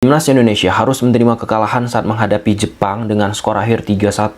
Timnas Indonesia harus menerima kekalahan saat menghadapi Jepang dengan skor akhir 3-1.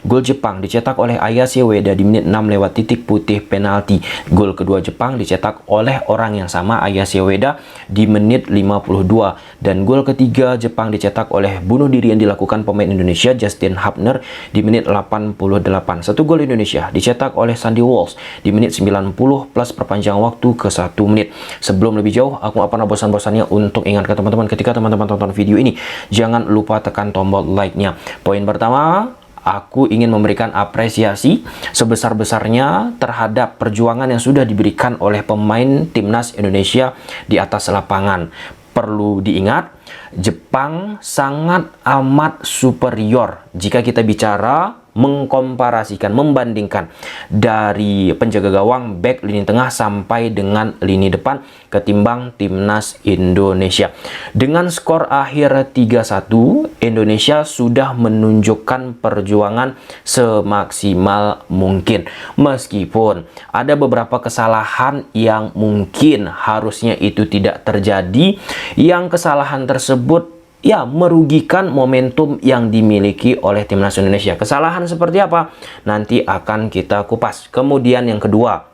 Gol Jepang dicetak oleh Ayase Ueda di menit 6 lewat titik putih penalti. Gol kedua Jepang dicetak oleh orang yang sama, Ayase Ueda, di menit 52. Dan gol ketiga Jepang dicetak oleh bunuh diri yang dilakukan pemain Indonesia, Justin Hubner, di menit 88. Satu gol Indonesia dicetak oleh Sandy Walsh di menit 90 plus perpanjangan waktu ke 1 menit. Sebelum lebih jauh, aku gak pernah bosan-bosannya untuk ingatkan teman-teman, ketika teman-teman tonton video ini, jangan lupa tekan tombol like-nya. Poin pertama, aku ingin memberikan apresiasi sebesar-besarnya terhadap perjuangan yang sudah diberikan oleh pemain Timnas Indonesia di atas lapangan. Perlu diingat, Jepang sangat amat superior jika kita bicara mengkomparasikan, membandingkan dari penjaga gawang, back, lini tengah sampai dengan lini depan ketimbang Timnas Indonesia. Dengan skor akhir 3-1, Indonesia sudah menunjukkan perjuangan semaksimal mungkin. Meskipun ada beberapa kesalahan yang mungkin harusnya itu tidak terjadi, yang kesalahan tersebut ya merugikan momentum yang dimiliki oleh Timnas Indonesia. Kesalahan seperti apa? Nanti akan kita kupas. Kemudian yang kedua,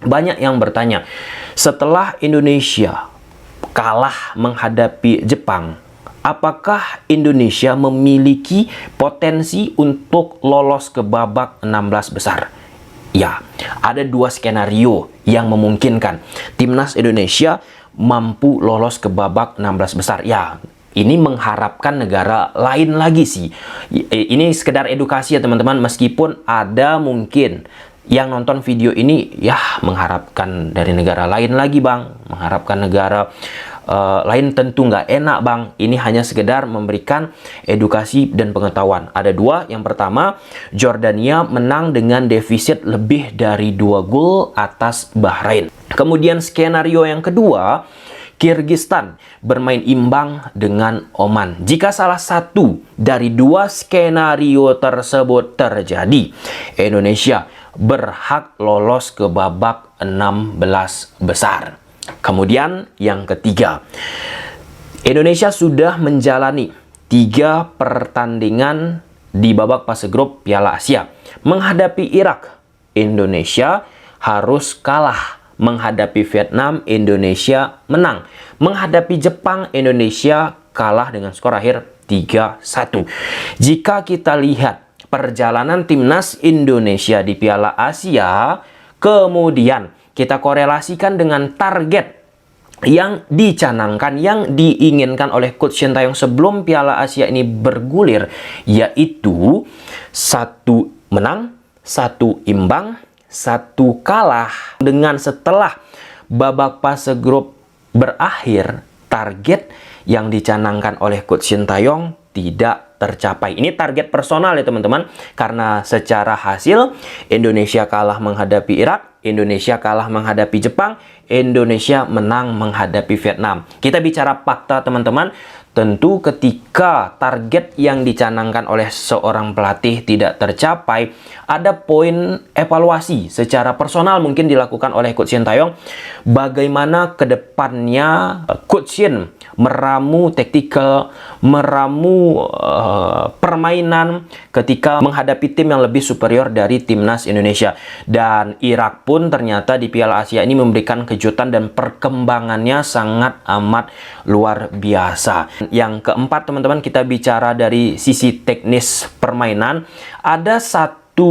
banyak yang bertanya, setelah Indonesia kalah menghadapi Jepang, apakah Indonesia memiliki potensi untuk lolos ke babak 16 besar? Ya, ada dua skenario yang memungkinkan Timnas Indonesia mampu lolos ke babak 16 besar. Ya, ini mengharapkan negara lain lagi sih. Ini sekedar edukasi ya teman-teman. Meskipun ada mungkin yang nonton video ini ya mengharapkan dari negara lain lagi bang. Mengharapkan negara lain tentu nggak enak bang. Ini hanya sekedar memberikan edukasi dan pengetahuan. Ada dua. Yang pertama, Jordania menang dengan defisit lebih dari 2 gol atas Bahrain. Kemudian skenario yang kedua, Kirgistan bermain imbang dengan Oman. Jika salah satu dari dua skenario tersebut terjadi, Indonesia berhak lolos ke babak 16 besar. Kemudian yang ketiga, Indonesia sudah menjalani 3 pertandingan di babak fase grup Piala Asia. Menghadapi Irak, Indonesia harus kalah. Menghadapi Vietnam, Indonesia menang. Menghadapi Jepang, Indonesia kalah dengan skor akhir 3-1. Jika kita lihat perjalanan Timnas Indonesia di Piala Asia, kemudian kita korelasikan dengan target yang dicanangkan, yang diinginkan oleh Coach Sintayong sebelum Piala Asia ini bergulir, yaitu 1 menang, 1 imbang, 1 kalah. Dengan setelah babak fase grup berakhir, target yang dicanangkan oleh Coach Sintayong tidak tercapai. Ini target personal ya teman-teman, karena secara hasil Indonesia kalah menghadapi Irak, Indonesia kalah menghadapi Jepang, Indonesia menang menghadapi Vietnam. Kita bicara fakta teman-teman. Tentu ketika target yang dicanangkan oleh seorang pelatih tidak tercapai, ada poin evaluasi secara personal mungkin dilakukan oleh Coach Sintayong. Bagaimana kedepannya Coach Shin meramu taktikal, meramu permainan ketika menghadapi tim yang lebih superior dari Timnas Indonesia. Dan Irak pun ternyata di Piala Asia ini memberikan kejutan dan perkembangannya sangat amat luar biasa. Yang keempat teman-teman, kita bicara dari sisi teknis permainan. Ada satu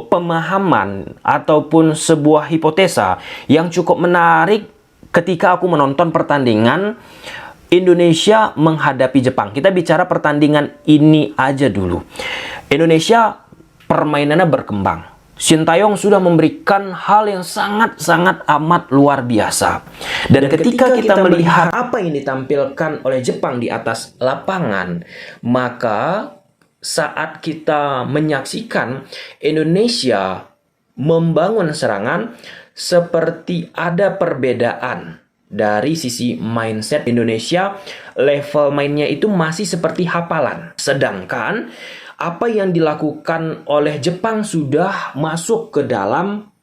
pemahaman ataupun sebuah hipotesa yang cukup menarik ketika aku menonton pertandingan Indonesia menghadapi Jepang. Kita bicara pertandingan ini aja dulu. Indonesia permainannya berkembang. Sintayong sudah memberikan hal yang sangat-sangat amat luar biasa. Dan ketika kita melihat apa yang ditampilkan oleh Jepang di atas lapangan, maka saat kita menyaksikan Indonesia membangun serangan, seperti ada perbedaan dari sisi mindset. Indonesia level mainnya itu masih seperti hafalan. Sedangkan apa yang dilakukan oleh Jepang sudah masuk ke dalam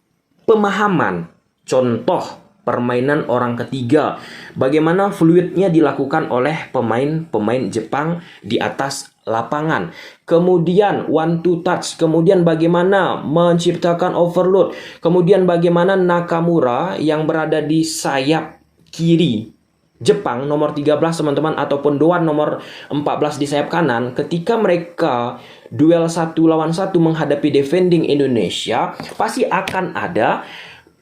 pemahaman. Contoh permainan orang ketiga. Bagaimana fluidnya dilakukan oleh pemain-pemain Jepang di atas lapangan. Kemudian one to touch, kemudian bagaimana menciptakan overload, kemudian bagaimana Nakamura yang berada di sayap kiri Jepang nomor 13 teman-teman, ataupun Doan nomor 14 di sayap kanan, ketika mereka duel 1 lawan 1 menghadapi defending Indonesia, pasti akan ada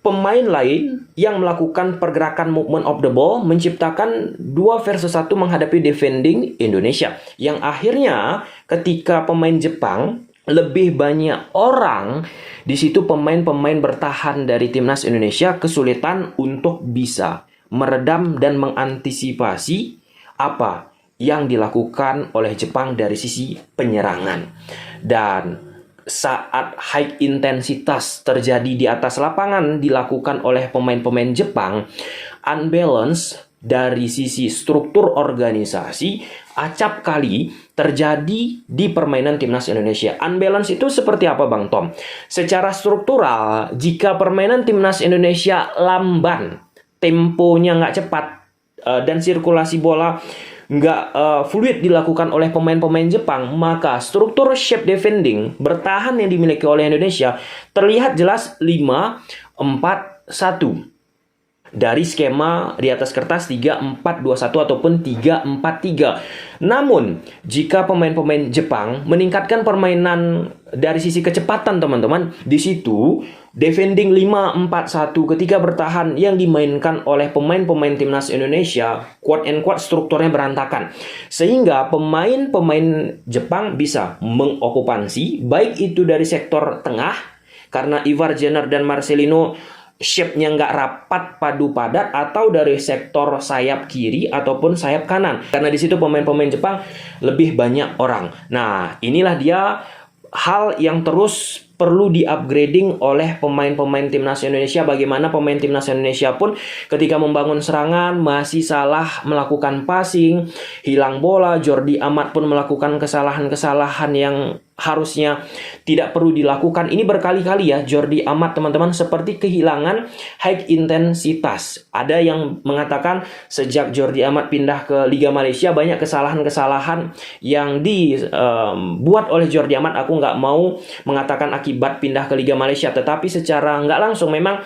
pemain lain yang melakukan pergerakan movement of the ball, menciptakan 2 versus 1 menghadapi defending Indonesia. Yang akhirnya ketika pemain Jepang lebih banyak orang, di situ pemain-pemain bertahan dari timnas Indonesia kesulitan untuk bisa meredam dan mengantisipasi apa yang dilakukan oleh Jepang dari sisi penyerangan. Dan saat high intensitas terjadi di atas lapangan dilakukan oleh pemain-pemain Jepang, unbalance dari sisi struktur organisasi acap kali terjadi di permainan timnas Indonesia. Unbalance itu seperti apa, Bang Tom? Secara struktural, jika permainan timnas Indonesia lamban, temponya nggak cepat, dan sirkulasi bola nggak fluid dilakukan oleh pemain-pemain Jepang, maka struktur shape defending bertahan yang dimiliki oleh Indonesia terlihat jelas 5-4-1 dari skema di atas kertas 3-4-2-1 ataupun 3-4-3. Namun, jika pemain-pemain Jepang meningkatkan permainan dari sisi kecepatan, teman-teman, di situ defending 5-4-1 ketika bertahan yang dimainkan oleh pemain-pemain timnas Indonesia, quote and quote, strukturnya berantakan. Sehingga pemain-pemain Jepang bisa mengokupansi, baik itu dari sektor tengah, karena Ivar Jenner dan Marcelino shape-nya nggak rapat padu padat, atau dari sektor sayap kiri ataupun sayap kanan, karena di situ pemain-pemain Jepang lebih banyak orang. Nah, inilah dia hal yang terus perlu di-upgrading oleh pemain-pemain timnas Indonesia. Bagaimana pemain timnas Indonesia pun ketika membangun serangan masih salah melakukan passing, hilang bola. Jordi Amat pun melakukan kesalahan-kesalahan yang harusnya tidak perlu dilakukan. Ini berkali-kali ya, Jordi Amat, teman-teman, seperti kehilangan high intensitas. Ada yang mengatakan sejak Jordi Amat pindah ke Liga Malaysia, banyak kesalahan-kesalahan yang dibuat oleh Jordi Amat. Aku nggak mau mengatakan akibat pindah ke Liga Malaysia, tetapi secara nggak langsung memang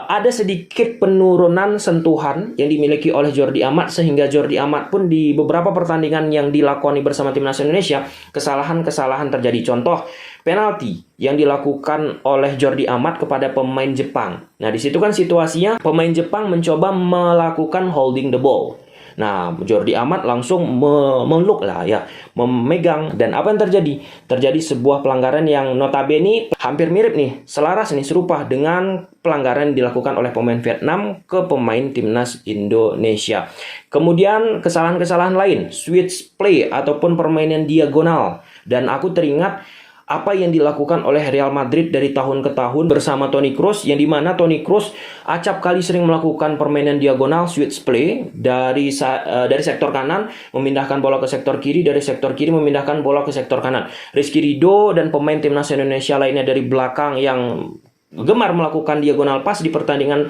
ada sedikit penurunan sentuhan yang dimiliki oleh Jordi Amat, sehingga Jordi Amat pun di beberapa pertandingan yang dilakoni bersama timnas Indonesia, kesalahan-kesalahan terjadi. Contoh, penalti yang dilakukan oleh Jordi Amat kepada pemain Jepang. Nah, di situ kan situasinya pemain Jepang mencoba melakukan holding the ball. Nah, Jordi Amat langsung memeluk lah ya, memegang, dan apa yang terjadi? Terjadi sebuah pelanggaran yang notabene hampir mirip nih, selaras nih, serupa dengan pelanggaran yang dilakukan oleh pemain Vietnam ke pemain timnas Indonesia. Kemudian kesalahan-kesalahan lain, switch play ataupun permainan diagonal. Dan aku teringat apa yang dilakukan oleh Real Madrid dari tahun ke tahun bersama Toni Kroos, yang dimana Toni Kroos acap kali sering melakukan permainan diagonal, switch play, dari sektor kanan memindahkan bola ke sektor kiri, dari sektor kiri memindahkan bola ke sektor kanan. Rizky Ridho dan pemain timnas Indonesia lainnya dari belakang yang gemar melakukan diagonal pass di pertandingan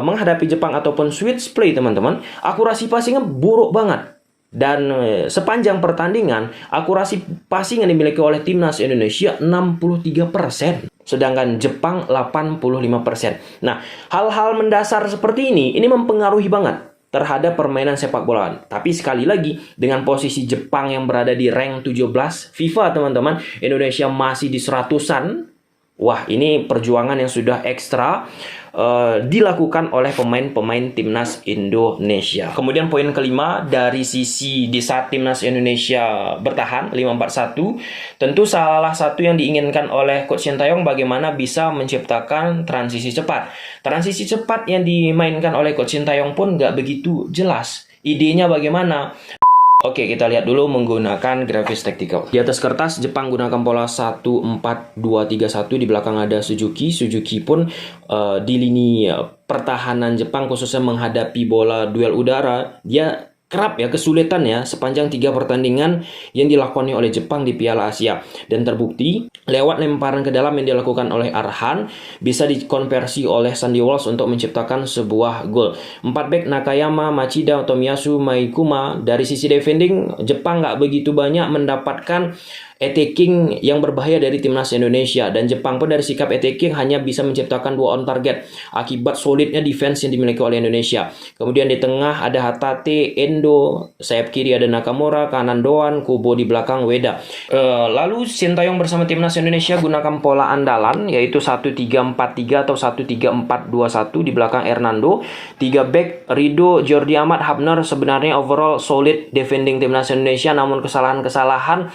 menghadapi Jepang ataupun switch play, teman-teman, akurasi passingnya buruk banget. Dan sepanjang pertandingan, akurasi passing yang dimiliki oleh timnas Indonesia 63%, sedangkan Jepang 85%. Nah, hal-hal mendasar seperti ini mempengaruhi banget terhadap permainan sepak bola. Tapi sekali lagi, dengan posisi Jepang yang berada di rank 17 FIFA, teman-teman, Indonesia masih di 100-an. Wah, ini perjuangan yang sudah ekstra dilakukan oleh pemain-pemain timnas Indonesia. Kemudian poin kelima, dari sisi di saat timnas Indonesia bertahan 5-4-1, tentu salah satu yang diinginkan oleh Coach Sintayong bagaimana bisa menciptakan transisi cepat. Transisi cepat yang dimainkan oleh Coach Sintayong pun nggak begitu jelas. Idenya bagaimana? Oke, kita lihat dulu menggunakan grafis taktikal. Di atas kertas, Jepang gunakan pola 1-4-2-3-1. Di belakang ada Suzuki. Suzuki pun di lini pertahanan Jepang, khususnya menghadapi bola duel udara, dia kerap ya kesulitan ya sepanjang 3 pertandingan yang dilakoni oleh Jepang di Piala Asia, dan terbukti lewat lemparan ke dalam yang dilakukan oleh Arhan bisa dikonversi oleh Sandy Walsh untuk menciptakan sebuah gol. 4 back Nakayama, Machida, Tomiyasu, Maikuma. Dari sisi defending, Jepang nggak begitu banyak mendapatkan attacking yang berbahaya dari timnas Indonesia, dan Jepang pun dari sikap attacking hanya bisa menciptakan 2 on target akibat solidnya defense yang dimiliki oleh Indonesia. Kemudian di tengah ada Hatate, Endo, sayap kiri ada Nakamura, kanan Doan, Kubo, di belakang Ueda. Lalu Sintayong bersama timnas Indonesia gunakan pola andalan yaitu 1-3-4-3 atau 1-3-4-2-1, di belakang Hernando. 3 back Rido, Jordi Amat, Hapner. Sebenarnya overall solid defending timnas Indonesia, namun kesalahan-kesalahan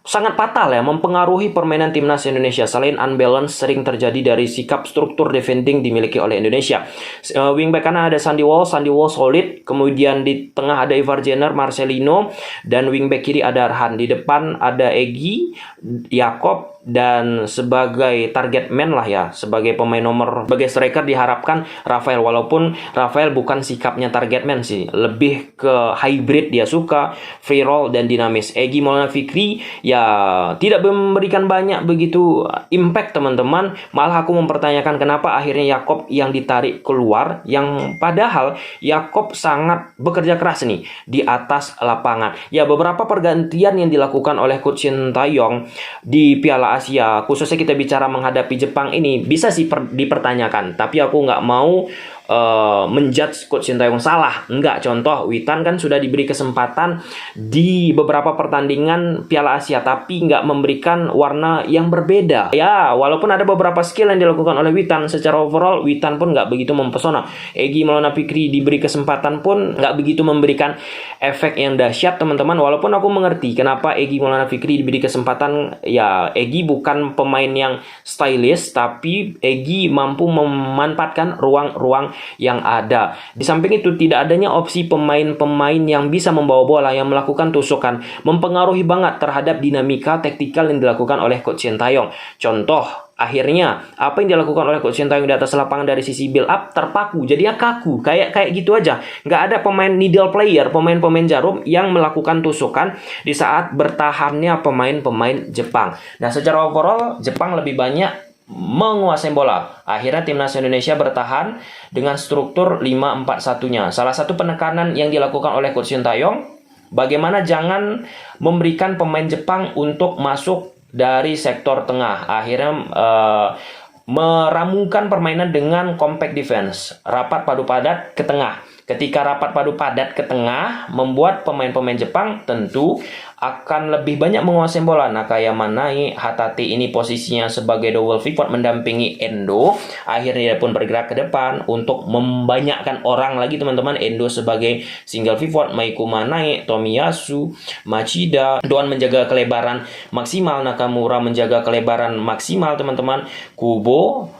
sangat fatal ya mempengaruhi permainan timnas Indonesia. Selain unbalance sering terjadi dari sikap struktur defending dimiliki oleh Indonesia. Wingback kanan ada Sandy Walsh solid. Kemudian di tengah ada Ivar Jenner, Marcelino, dan wingback kiri ada Arhan. Di depan ada Egy, Yakob, dan sebagai target man lah ya, sebagai pemain nomor, sebagai striker diharapkan Rafael, walaupun Rafael bukan sikapnya target man sih, lebih ke hybrid, dia suka free roll dan dinamis. Egy Maulana Fikri ya tidak memberikan banyak begitu impact teman-teman, malah aku mempertanyakan kenapa akhirnya Yakob yang ditarik keluar, yang padahal Yakob sangat bekerja keras nih di atas lapangan. Ya, beberapa pergantian yang dilakukan oleh Coach Sintayong di Piala Asia, khususnya kita bicara menghadapi Jepang ini, bisa sih dipertanyakan, tapi aku nggak mau menjudge Coach Sintayong salah. Enggak, contoh Witan kan sudah diberi kesempatan di beberapa pertandingan Piala Asia, tapi nggak memberikan warna yang berbeda. Ya, walaupun ada beberapa skill yang dilakukan oleh Witan, secara overall Witan pun nggak begitu mempesona. Egy Maulana Fikri diberi kesempatan pun nggak begitu memberikan efek yang dahsyat teman-teman. Walaupun aku mengerti kenapa Egy Maulana Fikri diberi kesempatan. Ya, Egy bukan pemain yang stylish, tapi Egy mampu memanfaatkan ruang-ruang yang ada. Di samping itu, tidak adanya opsi pemain-pemain yang bisa membawa bola, yang melakukan tusukan, mempengaruhi banget terhadap dinamika taktikal yang dilakukan oleh Coach Sintayong. Contoh, akhirnya apa yang dilakukan oleh Coach Sintayong di atas lapangan dari sisi build up terpaku, jadi kaku, kayak gitu aja. Nggak ada pemain needle player, pemain-pemain jarum yang melakukan tusukan di saat bertahannya pemain-pemain Jepang. Nah, secara overall Jepang lebih banyak menguasai bola. Akhirnya timnas Indonesia bertahan dengan struktur 5-4-1-nya. Salah satu penekanan yang dilakukan oleh Coach Sintayong, bagaimana jangan memberikan pemain Jepang untuk masuk dari sektor tengah. Akhirnya meramukan permainan dengan compact defense, rapat padu padat ke tengah. Ketika rapat padu padat ke tengah, membuat pemain-pemain Jepang tentu akan lebih banyak menguasai bola. Nakayama naik, Hatate ini posisinya sebagai double pivot mendampingi Endo. Akhirnya dia pun bergerak ke depan untuk membanyakkan orang lagi teman-teman. Endo sebagai single pivot, Maikuma naik, Tomiyasu, Machida, Doan menjaga kelebaran maksimal, Nakamura menjaga kelebaran maksimal teman-teman. Kubo,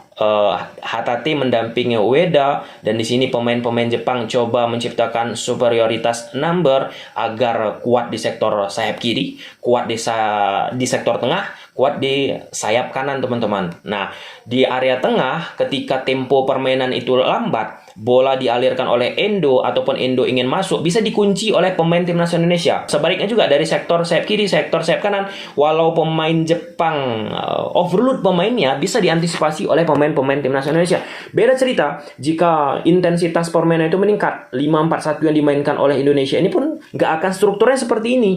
Hatate mendampingi Ueda, dan di sini pemain-pemain Jepang coba menciptakan superioritas number agar kuat di sektor sayap kiri, kuat di sektor tengah, kuat di sayap kanan teman-teman. Nah, di area tengah ketika tempo permainan itu lambat, bola dialirkan oleh Endo ataupun Endo ingin masuk, bisa dikunci oleh pemain timnas Indonesia. Sebaliknya juga dari sektor sayap kiri, sektor sayap kanan, walau pemain Jepang overload pemainnya, bisa diantisipasi oleh pemain-pemain timnas Indonesia. Beda cerita jika intensitas permainan itu meningkat. 5-4-1 yang dimainkan oleh Indonesia ini pun nggak akan strukturnya seperti ini,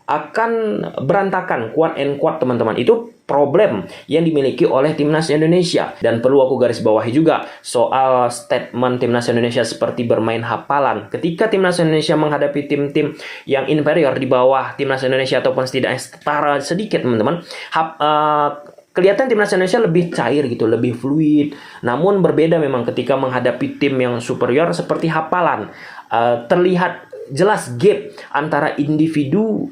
akan berantakan, quad and quad teman-teman. Itu problem yang dimiliki oleh timnas Indonesia. Dan perlu aku garis bawahi juga soal statement timnas Indonesia seperti bermain hafalan. Ketika timnas Indonesia menghadapi tim-tim yang inferior di bawah timnas Indonesia ataupun setidaknya setara sedikit teman-teman, kelihatan timnas Indonesia lebih cair gitu, lebih fluid. Namun berbeda memang ketika menghadapi tim yang superior seperti hafalan. Terlihat jelas gap antara individu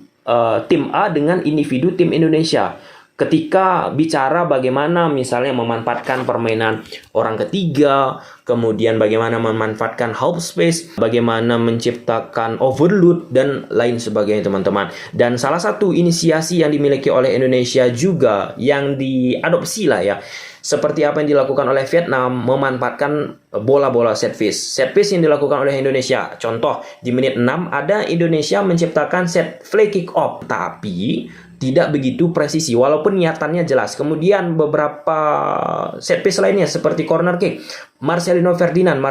tim A dengan individu tim Indonesia. ketika bicara bagaimana misalnya memanfaatkan permainan orang ketiga, kemudian bagaimana memanfaatkan half space, bagaimana menciptakan overload, dan lain sebagainya teman-teman. Dan salah satu inisiasi yang dimiliki oleh Indonesia juga yang diadopsi lah ya, seperti apa yang dilakukan oleh Vietnam, memanfaatkan bola-bola set piece. Set piece yang dilakukan oleh Indonesia. Contoh, di menit 6 ada Indonesia menciptakan set play kick off, tapi tidak begitu presisi walaupun niatannya jelas. Kemudian beberapa set piece lainnya seperti corner kick, Marcelino Ferdinand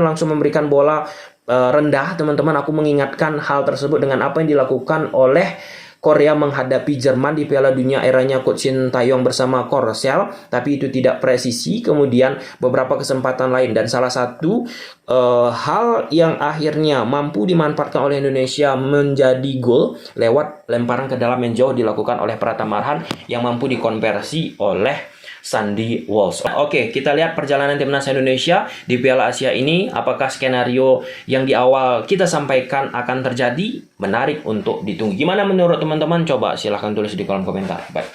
langsung memberikan bola rendah teman-teman. Aku mengingatkan hal tersebut dengan apa yang dilakukan oleh Korea menghadapi Jerman di Piala Dunia eranya Coach Shin Tae-yong bersama Korsel, tapi itu tidak presisi. Kemudian beberapa kesempatan lain, dan salah satu hal yang akhirnya mampu dimanfaatkan oleh Indonesia menjadi gol lewat lemparan ke dalam yang jauh dilakukan oleh Pratama Arhan yang mampu dikonversi oleh Sandy Walsh. Oke, kita lihat perjalanan timnas Indonesia di Piala Asia ini. Apakah skenario yang di awal kita sampaikan akan terjadi? Menarik untuk ditunggu. Gimana menurut teman-teman? Coba silahkan tulis di kolom komentar. Bye.